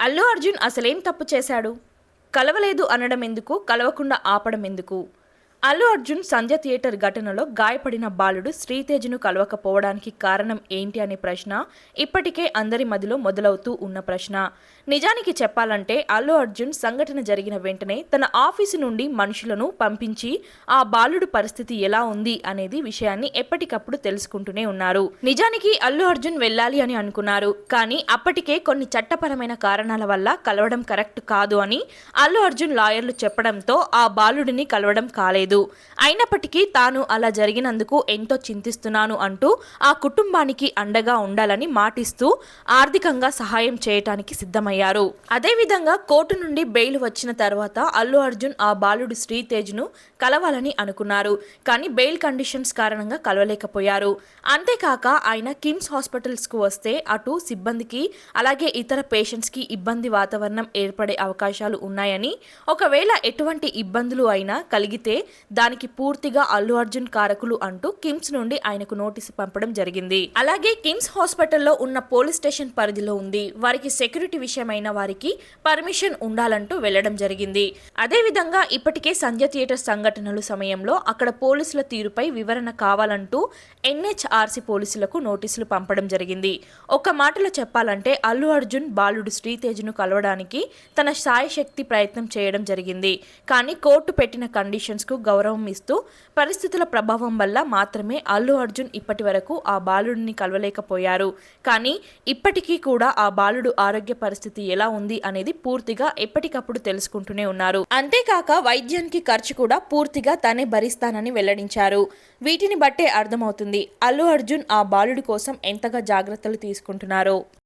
అల్లు అర్జున్ అసలేం తప్పు చేశాడు? కలవలేదు అనడం ఎందుకు? కలవకుండా ఆపడం ఎందుకు? అల్లు అర్జున్ సంధ్య థియేటర్ ఘటనలో గాయపడిన బాలుడు శ్రీతేజ్ను కలవకపోవడానికి కారణం ఏంటి అనే ప్రశ్న ఇప్పటికే అందరి మదిలో మొదలవుతూ ఉన్న ప్రశ్న. నిజానికి చెప్పాలంటే అల్లు అర్జున్ సంఘటన జరిగిన వెంటనే తన ఆఫీసు నుండి మనుషులను పంపించి ఆ బాలుడు పరిస్థితి ఎలా ఉంది అనేది విషయాన్ని ఎప్పటికప్పుడు తెలుసుకుంటూనే ఉన్నారు. నిజానికి అల్లు అర్జున్ వెళ్ళాలి అని అనుకున్నారు. కానీ అప్పటికే కొన్ని చట్టపరమైన కారణాల వల్ల కలవడం కరెక్ట్ కాదు అని అల్లు అర్జున్ లాయర్లు చెప్పడంతో ఆ బాలుడిని కలవడం కాలేదు. అయినప్పటికీ తాను అలా జరిగినందుకు ఎంతో చింతిస్తున్నాను అంటూ ఆ కుటుంబానికి అండగా ఉండాలని మాటిస్తూ ఆర్థికంగా సహాయం చేయటానికి సిద్ధమయ్యారు. అదేవిధంగా కోర్టు నుండి బెయిల్ వచ్చిన తర్వాత అల్లు అర్జున్ ఆ బాలుడు శ్రీతేజ్ను కలవాలని అనుకున్నారు. కానీ బెయిల్ కండిషన్స్ కారణంగా కలవలేకపోయారు. అంతేకాక ఆయన కిమ్స్ హాస్పిటల్స్కు వస్తే అటు సిబ్బందికి అలాగే ఇతర పేషెంట్స్కి ఇబ్బంది వాతావరణం ఏర్పడే అవకాశాలు ఉన్నాయని, ఒకవేళ ఎటువంటి ఇబ్బందులు అయినా కలిగితే దానికి పూర్తిగా అల్లు అర్జున్ కారకులు అంటూ కిమ్స్ నుండి ఆయనకు నోటీసు పంపడం జరిగింది. అలాగే కిమ్స్ హాస్పిటల్లో ఉన్న పోలీస్ స్టేషన్ పరిధిలో ఉంది. వారికి సెక్యూరిటీ విషయమైన వారికి పర్మిషన్ ఉండాలంటూ వెళ్లడం జరిగింది. అదేవిధంగా ఇప్పటికే సంధ్య థియేటర్ సంఘటనల సమయంలో అక్కడ పోలీసుల తీరుపై వివరణ కావాలంటూ ఎన్హెచ్ఆర్సీ పోలీసులకు నోటీసులు పంపడం జరిగింది. ఒక మాటలో చెప్పాలంటే అల్లు అర్జున్ బాలుడు శ్రీతేజ్ను కలవడానికి తన శాయశక్తి ప్రయత్నం చేయడం జరిగింది. కానీ కోర్టు పెట్టిన కండిషన్స్కు గౌరవం ఇస్తూ పరిస్థితుల ప్రభావం వల్ల మాత్రమే అల్లు అర్జున్ ఇప్పటి వరకు ఆ బాలుడిని కలవలేకపోయారు. కానీ ఇప్పటికీ కూడా ఆ బాలుడు ఆరోగ్య పరిస్థితి ఎలా ఉంది అనేది పూర్తిగా ఎప్పటికప్పుడు తెలుసుకుంటూనే ఉన్నారు. అంతేకాక వైద్యానికి ఖర్చు కూడా పూర్తిగా తానే భరిస్తానని వెల్లడించారు. వీటిని బట్టే అర్థమవుతుంది అల్లు అర్జున్ ఆ బాలుడి కోసం ఎంతగా జాగ్రత్తలు తీసుకుంటున్నారో.